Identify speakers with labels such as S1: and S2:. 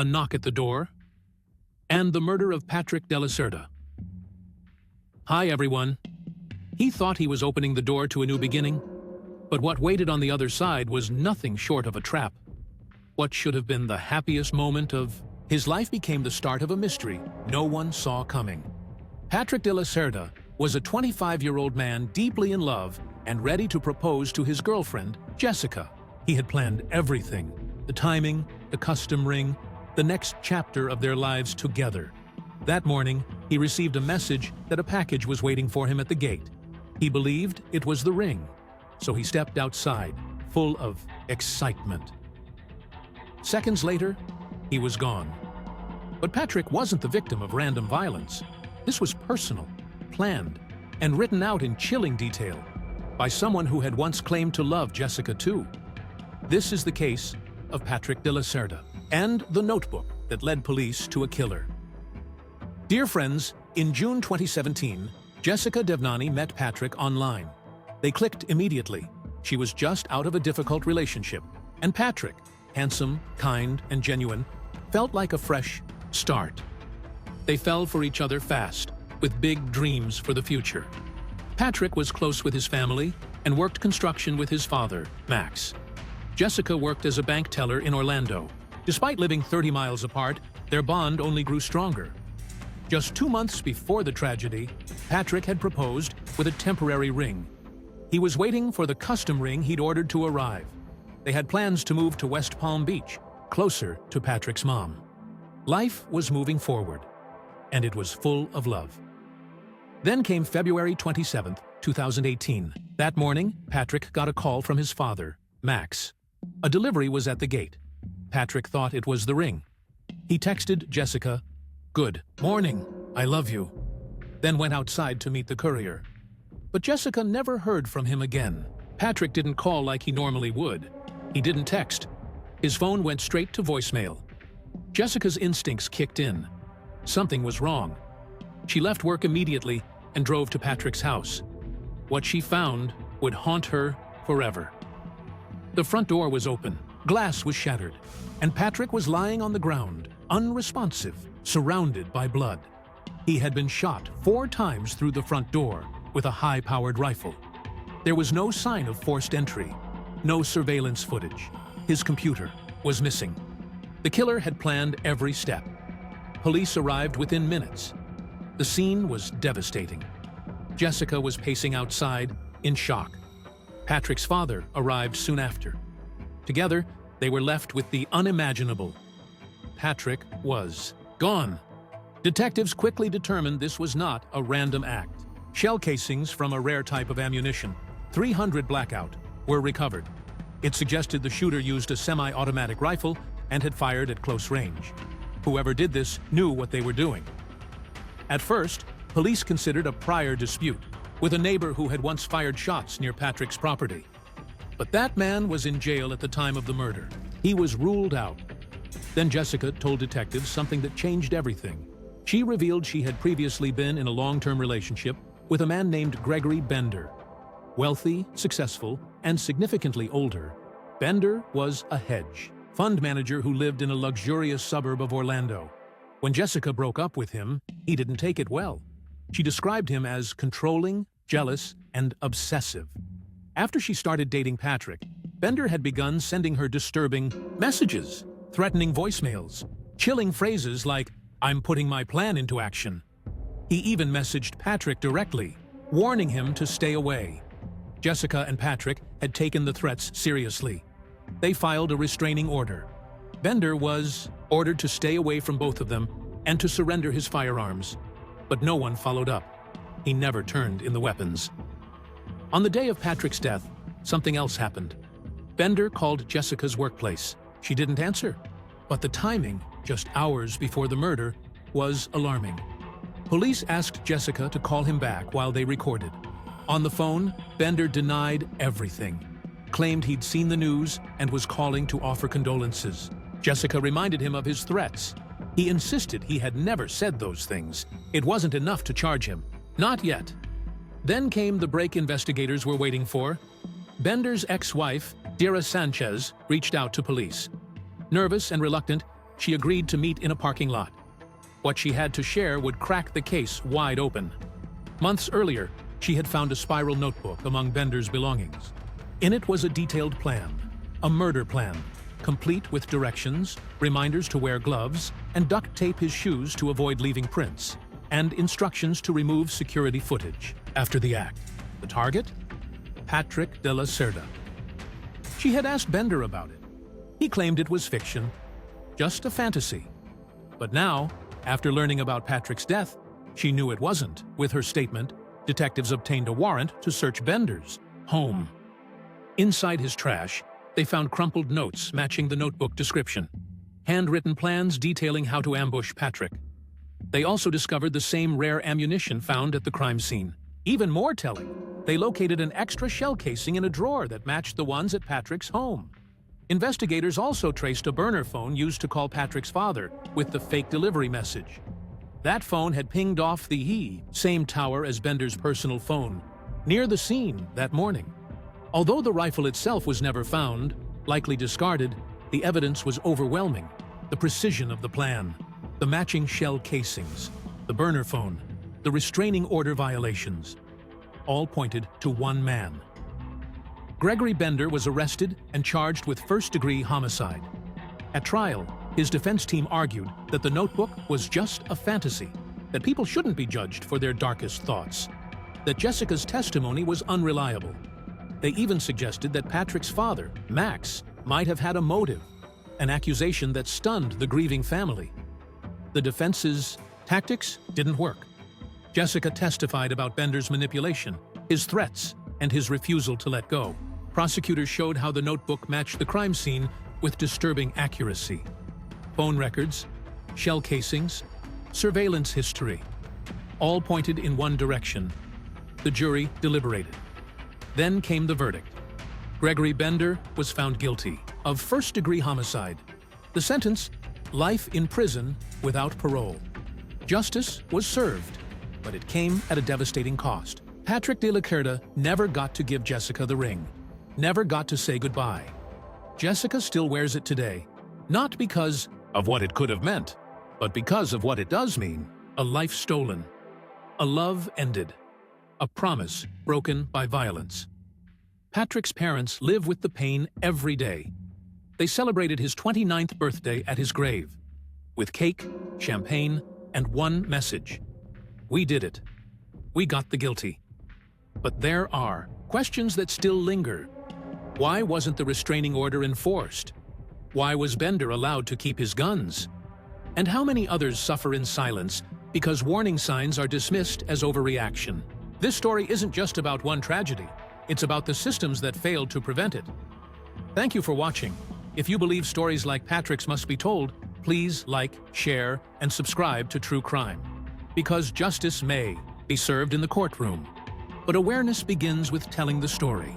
S1: a knock at the door, and the murder of Patrick DeLaCerda. Hi, everyone. He thought he was opening the door to a new beginning, but what waited on the other side was nothing short of a trap. What should have been the happiest moment of his life became the start of a mystery no one saw coming. Patrick DeLaCerda was a 25-year-old man deeply in love and ready to propose to his girlfriend, Jessica. He had planned everything: the timing, the custom ring, the next chapter of their lives together. That morning, he received a message that a package was waiting for him at the gate. He believed it was the ring, so he stepped outside, full of excitement. Seconds later, he was gone. But Patrick wasn't the victim of random violence. This was personal, planned, and written out in chilling detail by someone who had once claimed to love Jessica too. This is the case of Patrick DeLaCerda and the notebook that led police to a killer. Dear friends, in June 2017, Jessica Devnani met Patrick online. They clicked immediately. She was just out of a difficult relationship, and Patrick, handsome, kind, and genuine, felt like a fresh start. They fell for each other fast, with big dreams for the future. Patrick was close with his family and worked construction with his father, Max. Jessica worked as a bank teller in Orlando. Despite living 30 miles apart, their bond only grew stronger. Just 2 months before the tragedy, Patrick had proposed with a temporary ring. He was waiting for the custom ring he'd ordered to arrive. They had plans to move to West Palm Beach, closer to Patrick's mom. Life was moving forward, and it was full of love. Then came February 27, 2018. That morning, Patrick got a call from his father, Max. A delivery was at the gate. Patrick thought it was the ring. He texted Jessica, "Good morning, I love you," then went outside to meet the courier. But Jessica never heard from him again. Patrick didn't call like he normally would. He didn't text. His phone went straight to voicemail. Jessica's instincts kicked in. Something was wrong. She left work immediately and drove to Patrick's house. What she found would haunt her forever. The front door was open, glass was shattered, and Patrick was lying on the ground, unresponsive, surrounded by blood. He had been shot 4 times through the front door with a high-powered rifle. There was no sign of forced entry, no surveillance footage. His computer was missing. The killer had planned every step. Police arrived within minutes. The scene was devastating. Jessica was pacing outside in shock. Patrick's father arrived soon after. Together, they were left with the unimaginable. Patrick was gone. Detectives quickly determined this was not a random act. Shell casings from a rare type of ammunition, 300 blackout, were recovered. It suggested the shooter used a semi-automatic rifle and had fired at close range. Whoever did this knew what they were doing. At first, police considered a prior dispute with a neighbor who had once fired shots near Patrick's property. But that man was in jail at the time of the murder. He was ruled out. Then Jessica told detectives something that changed everything. She revealed she had previously been in a long-term relationship with a man named Gregory Bender. Wealthy, successful, and significantly older, Bender was a hedge fund manager who lived in a luxurious suburb of Orlando. When Jessica broke up with him, he didn't take it well. She described him as controlling, jealous, and obsessive. After she started dating Patrick, Bender had begun sending her disturbing messages, threatening voicemails, chilling phrases like, "I'm putting my plan into action." He even messaged Patrick directly, warning him to stay away. Jessica and Patrick had taken the threats seriously. They filed a restraining order. Bender was ordered to stay away from both of them and to surrender his firearms. But no one followed up. He never turned in the weapons. On the day of Patrick's death, something else happened. Bender called Jessica's workplace. She didn't answer. But the timing, just hours before the murder, was alarming. Police asked Jessica to call him back while they recorded. On the phone, Bender denied everything, claimed he'd seen the news and was calling to offer condolences. Jessica reminded him of his threats. He insisted he had never said those things. It wasn't enough to charge him. Not yet. Then came the break investigators were waiting for. Bender's ex-wife, Dira Sanchez, reached out to police. Nervous and reluctant, she agreed to meet in a parking lot. What she had to share would crack the case wide open. Months earlier, she had found a spiral notebook among Bender's belongings. In it was a detailed plan, a murder plan, complete with directions, reminders to wear gloves, and duct tape his shoes to avoid leaving prints, and instructions to remove security footage after the act. The target? Patrick DeLaCerda. She had asked Bender about it. He claimed it was fiction, just a fantasy. But now, after learning about Patrick's death, she knew it wasn't. With her statement, detectives obtained a warrant to search Bender's home. Inside his trash, they found crumpled notes matching the notebook description, handwritten plans detailing how to ambush Patrick. They also discovered the same rare ammunition found at the crime scene. Even more telling, they located an extra shell casing in a drawer that matched the ones at Patrick's home. Investigators also traced a burner phone used to call Patrick's father with the fake delivery message. That phone had pinged off the same tower as Bender's personal phone, near the scene that morning. Although the rifle itself was never found, likely discarded, the evidence was overwhelming. The precision of the plan, the matching shell casings, the burner phone, the restraining order violations, all pointed to one man. Gregory Bender was arrested and charged with first-degree homicide. At trial, his defense team argued that the notebook was just a fantasy, that people shouldn't be judged for their darkest thoughts, that Jessica's testimony was unreliable. They even suggested that Patrick's father, Max, might have had a motive, an accusation that stunned the grieving family. The defense's tactics didn't work. Jessica testified about Bender's manipulation, his threats, and his refusal to let go. Prosecutors showed how the notebook matched the crime scene with disturbing accuracy. Phone records, shell casings, surveillance history, all pointed in one direction. The jury deliberated. Then came the verdict. Gregory Bender was found guilty of first-degree homicide. The sentence, life in prison without parole. Justice was served, but it came at a devastating cost. Patrick DeLaCerda never got to give Jessica the ring, never got to say goodbye. Jessica still wears it today, not because of what it could have meant, but because of what it does mean. A life stolen, a love ended, a promise broken by violence. Patrick's parents live with the pain every day. They celebrated his 29th birthday at his grave, with cake, champagne, and one message. We did it. We got the guilty. But there are questions that still linger. Why wasn't the restraining order enforced? Why was Bender allowed to keep his guns? And how many others suffer in silence because warning signs are dismissed as overreaction? This story isn't just about one tragedy. It's about the systems that failed to prevent it. Thank you for watching. If you believe stories like Patrick's must be told, please like, share, and subscribe to True Crime. Because justice may be served in the courtroom, but awareness begins with telling the story.